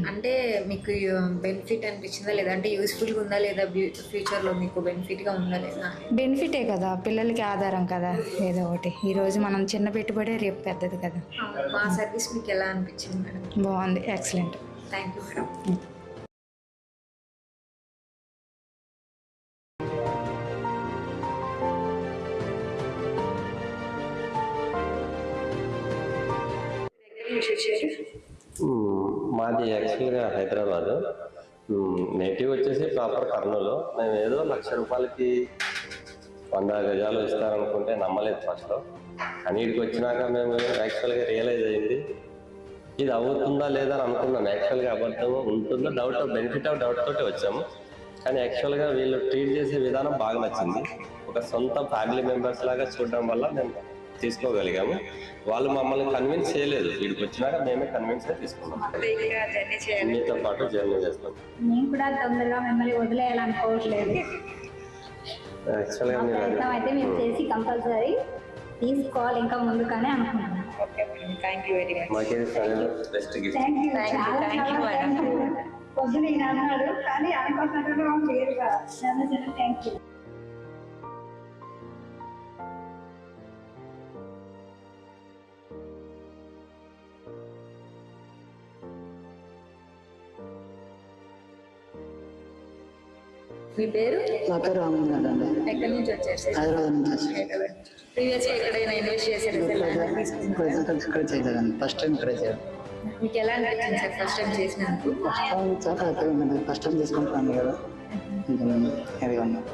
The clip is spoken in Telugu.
అంటే మీకు బెనిఫిట్ అనిపించిందా లేదా, అంటే యూస్ఫుల్గా ఉందా లేదా, ఫ్యూచర్లో మీకు బెనిఫిట్గా ఉందా లేదా? బెనిఫిటే కదా, పిల్లలకి ఆధారం కదా ఏదో ఒకటి. ఈరోజు మనం చిన్న పెట్టుబడే రేపు పెద్దది కదా. మా సర్వీస్ మీకు ఎలా అనిపించింది మేడం? బాగుంది, ఎక్సలెంట్. Thank you madam. మాది యాక్చువల్గా హైదరాబాదు, నేటివ్ వచ్చేసి ప్రాపర్ కర్నూలు. మేము ఏదో 1,00,000 రూపాయలకి 100 గజాలు ఇస్తారనుకుంటే నమ్మలేదు ఫస్ట్లో. కానీ ఇక్కడికి వచ్చినాక మేము యాక్చువల్గా రియలైజ్ అయింది ఇది అవుతుందా లేదా అని అనుకున్నాం. యాక్చువల్గా అబద్ధం ఉంటుందో డౌట్, బెనిఫిట్ ఆఫ్ డౌట్ తోటి వచ్చాము. కానీ యాక్చువల్గా వీళ్ళు ట్రీట్ చేసే విధానం బాగా నచ్చింది. ఒక సొంత ఫ్యామిలీ మెంబర్స్ లాగా చూడడం వల్ల మేము తీసుకోగలిగాము. వాళ్ళు మమ్మల్ని కన్విన్స్ చేయలేదు, వీడికి వచ్చినాక మేమే కన్విన్స్ అయి తీసుకున్నాం. మీతో పాటు జర్నీ చేస్తాం. మేము కూడా తొందరగా మిమ్మల్ని వదిలేయాలనుకోవట్లేదు. యాక్చువల్గా ప్రయత్నం అయితే మేము చేసి కంపల్సరీ తీసుకోవాలి ఇంకా ముందుగానే అనుకుంటున్నాం. మాకేది బెస్ట్ గిఫ్ట్. పొద్దున ఈయన అన్నాడు కానీ అనుకుంటున్నాడు క్లియర్గా. Thank you. మీ పేరు? నా పేరు రామలింగన్ అండి. ఎక్కడి నుంచి వచ్చారు? హైదరాబాద్ నుంచి వచ్చాను. ప్రీవియస్గా ఎక్కడైనా ఇన్వెస్ట్ చేశారు? ఇక్కడ చేయలేదండి, ఫస్ట్ టైం ఇక్కడ చేయాలి. మీకు ఎలా అనిపించింది సార్ ఫస్ట్ టైం చేసినందుకు? చాలా హ్యాపీగా ఉందండి. ఫస్ట్ టైం తీసుకుంటున్నాను కదా, కొంచెం హ్యాపీగా ఉన్నాను.